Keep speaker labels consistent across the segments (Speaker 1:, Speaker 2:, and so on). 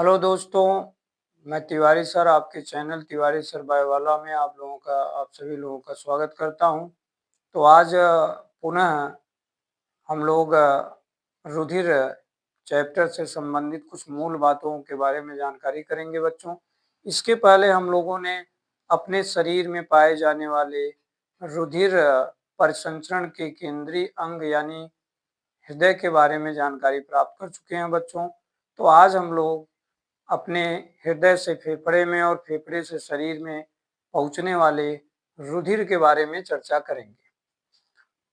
Speaker 1: Hello दोस्तों, मैं Tiwari sir आपके चैनल तिवारी सर बायोवाला में आप सभी लोगों का स्वागत करता हूं। तो आज पुनः हम लोग रुधिर चैप्टर से संबंधित कुछ मूल बातों के बारे में जानकारी करेंगे बच्चों। इसके पहले हम लोगों ने अपने शरीर में पाए जाने वाले रुधिर परिसंचरण के केंद्रीय अंग यानी हृदय के बारे में जानकारी प्राप्त कर चुके हैं बच्चों। तो आज हम लोग अपने हृदय से फेफड़े में और फेफड़े से शरीर में पहुंचने वाले रुधिर के बारे में चर्चा करेंगे।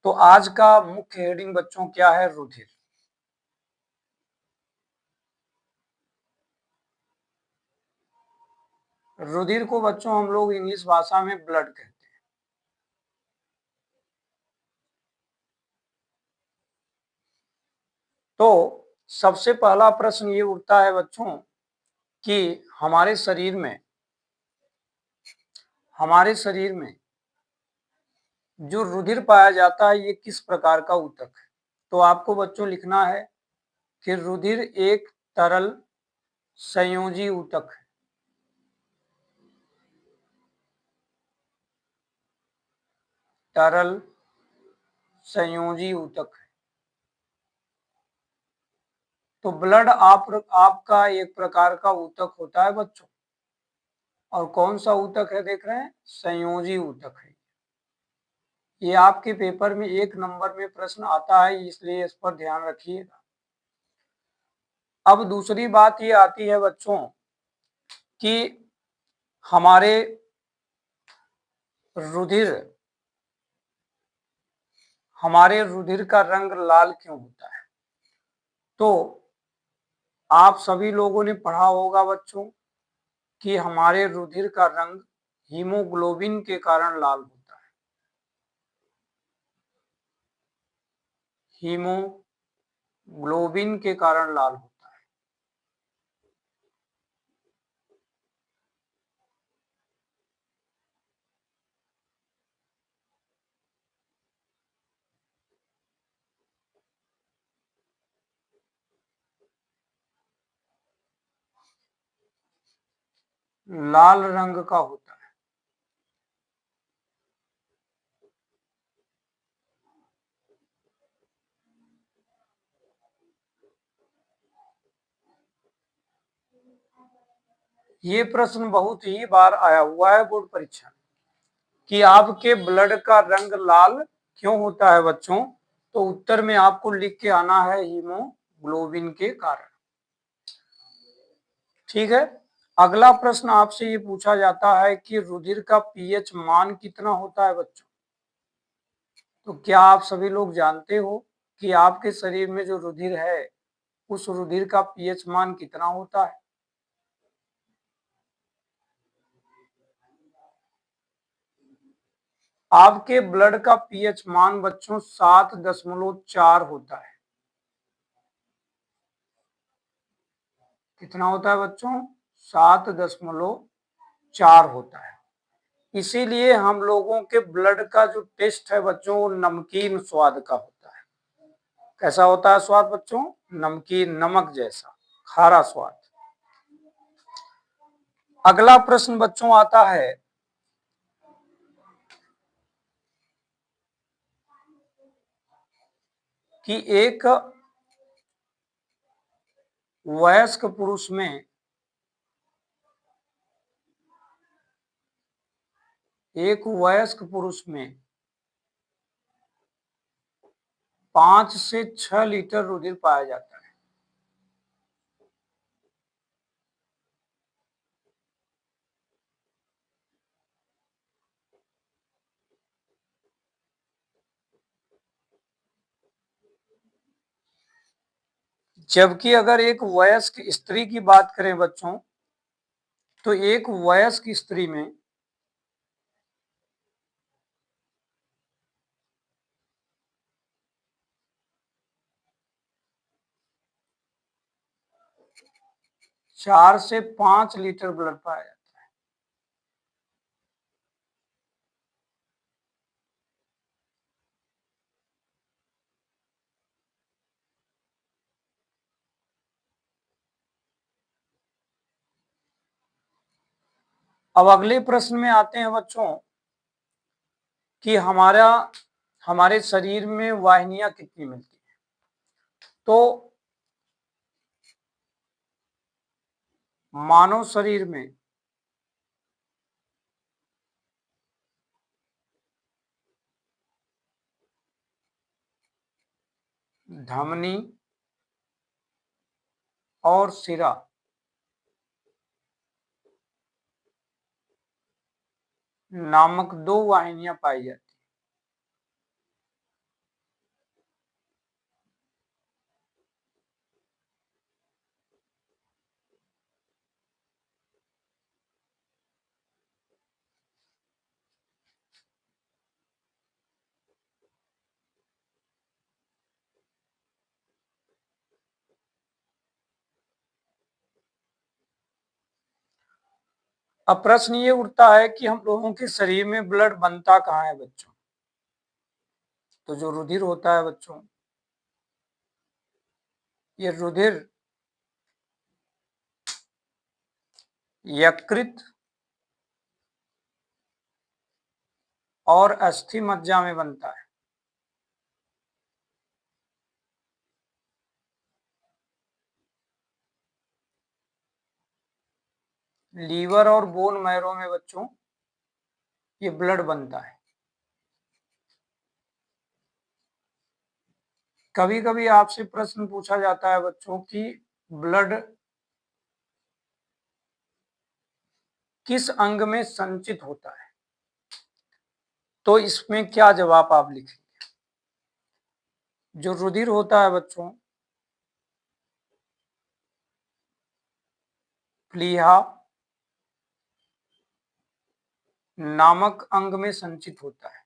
Speaker 1: तो आज का मुख्य हेडिंग बच्चों क्या है? रुधिर। रुधिर को बच्चों हम लोग इंग्लिश भाषा में ब्लड कहते हैं। तो सबसे पहला प्रश्न ये उठता है बच्चों कि हमारे शरीर में जो रुधिर पाया जाता है ये किस प्रकार का ऊतक है? तो आपको बच्चों लिखना है कि रुधिर एक तरल संयोजी ऊतक है। तरल संयोजी ऊतक है। तो ब्लड आपका एक प्रकार का ऊतक होता है बच्चों। और कौन सा ऊतक है देख रहे हैं? संयोजी ऊतक है। ये आपके पेपर में 1 नंबर में प्रश्न आता है, इसलिए इस पर ध्यान रखिएगा। अब दूसरी बात ये आती है बच्चों कि हमारे रुधिर का रंग लाल क्यों होता है? तो आप सभी लोगों ने पढ़ा होगा बच्चों कि हमारे रुधिर का रंग हीमोग्लोबिन के कारण लाल होता है। हीमोग्लोबिन के कारण लाल होता है। लाल रंग का होता है। ये प्रश्न बहुत ही बार आया हुआ है बोर्ड परीक्षा में कि आपके ब्लड का रंग लाल क्यों होता है बच्चों? तो उत्तर में आपको लिख के आना है हीमोग्लोबिन के कारण। ठीक है। अगला प्रश्न आपसे ये पूछा जाता है कि रुधिर का पीएच मान कितना होता है बच्चों? तो क्या आप सभी लोग जानते हो कि आपके शरीर में जो रुधिर है उस रुधिर का पीएच मान कितना होता है? आपके ब्लड का पीएच मान बच्चों 7.4 होता है। कितना होता है बच्चों? 7.4 होता है। इसीलिए हम लोगों के ब्लड का जो टेस्ट है बच्चों वो नमकीन स्वाद का होता है। कैसा होता है स्वाद बच्चों? नमकीन, नमक जैसा खारा स्वाद। अगला प्रश्न बच्चों आता है कि एक वयस्क पुरुष में 5 से 6 लीटर रुधिर पाया जाता है। जबकि अगर एक वयस्क स्त्री की बात करें बच्चों तो एक वयस्क स्त्री में 4 से 5 लीटर ब्लड पाया जाता है। अब अगले प्रश्न में आते हैं बच्चों कि हमारे शरीर में वाहिनियां कितनी मिलती हैं। तो मानव शरीर में धमनी और शिरा नामक दो वाहिनियां पाई जाती हैं। अब प्रश्न ये उठता है कि हम लोगों के शरीर में ब्लड बनता कहाँ है बच्चों। तो जो रुधिर होता है बच्चों, ये रुधिर यकृत और अस्थि मज्जा में बनता है। लीवर और बोन मैरो में बच्चों ये ब्लड बनता है। कभी कभी आपसे प्रश्न पूछा जाता है बच्चों कि ब्लड किस अंग में संचित होता है। तो इसमें क्या जवाब आप लिखेंगे। जो रुधिर होता है बच्चों, प्लीहा नामक अंग में संचित होता है।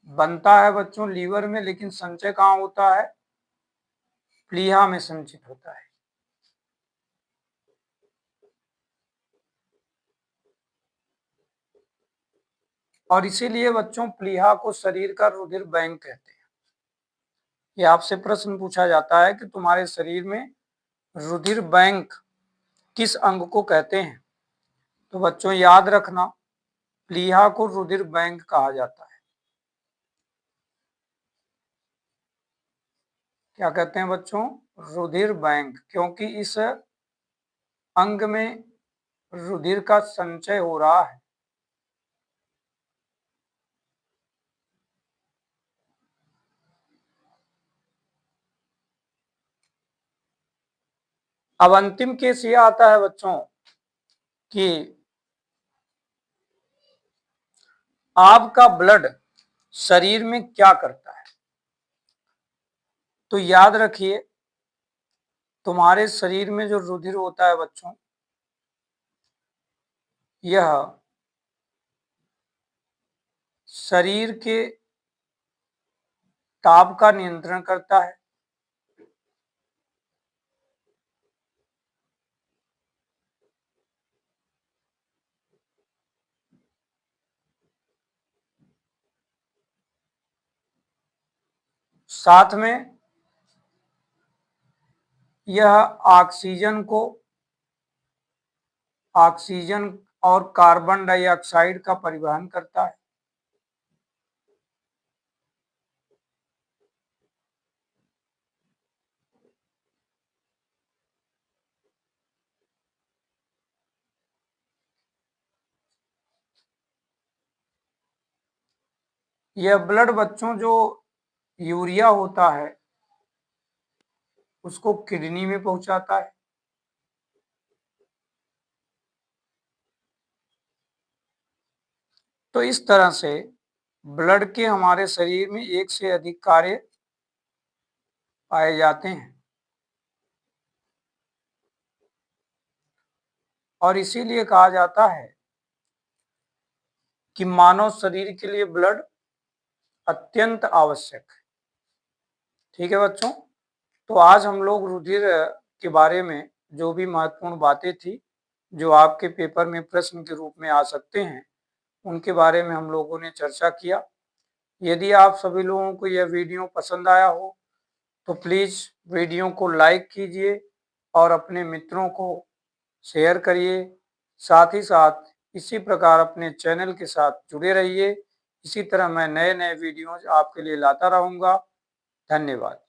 Speaker 1: बनता है बच्चों लीवर में, लेकिन संचय कहाँ होता है, प्लीहा में संचित होता है। और इसीलिए बच्चों प्लीहा को शरीर का रुधिर बैंक कहते हैं। ये आपसे प्रश्न पूछा जाता है कि तुम्हारे शरीर में रुधिर बैंक किस अंग को कहते हैं। तो बच्चों याद रखना, प्लीहा को रुधिर बैंक कहा जाता है। क्या कहते हैं बच्चों, रुधिर बैंक, क्योंकि इस अंग में रुधिर का संचय हो रहा है। अब अंतिम केस ये आता है बच्चों कि आपका ब्लड शरीर में क्या करता है। तो याद रखिए, तुम्हारे शरीर में जो रुधिर होता है बच्चों, यह शरीर के ताप का नियंत्रण करता है। साथ में यह ऑक्सीजन और कार्बन डाइऑक्साइड का परिवहन करता है। यह ब्लड बच्चों जो यूरिया होता है उसको किडनी में पहुंचाता है। तो इस तरह से ब्लड के हमारे शरीर में एक से अधिक कार्य पाए जाते हैं। और इसीलिए कहा जाता है कि मानव शरीर के लिए ब्लड अत्यंत आवश्यक है। ठीक है बच्चों, तो आज हम लोग रुधिर के बारे में जो भी महत्वपूर्ण बातें थी, जो आपके पेपर में प्रश्न के रूप में आ सकते हैं, उनके बारे में हम लोगों ने चर्चा किया। यदि आप सभी लोगों को यह वीडियो पसंद आया हो तो प्लीज़ वीडियो को लाइक कीजिए और अपने मित्रों को शेयर करिए। साथ ही साथ इसी प्रकार अपने चैनल के साथ जुड़े रहिए। इसी तरह मैं नए-नए वीडियोज़ आपके लिए लाता रहूँगा। धन्यवाद।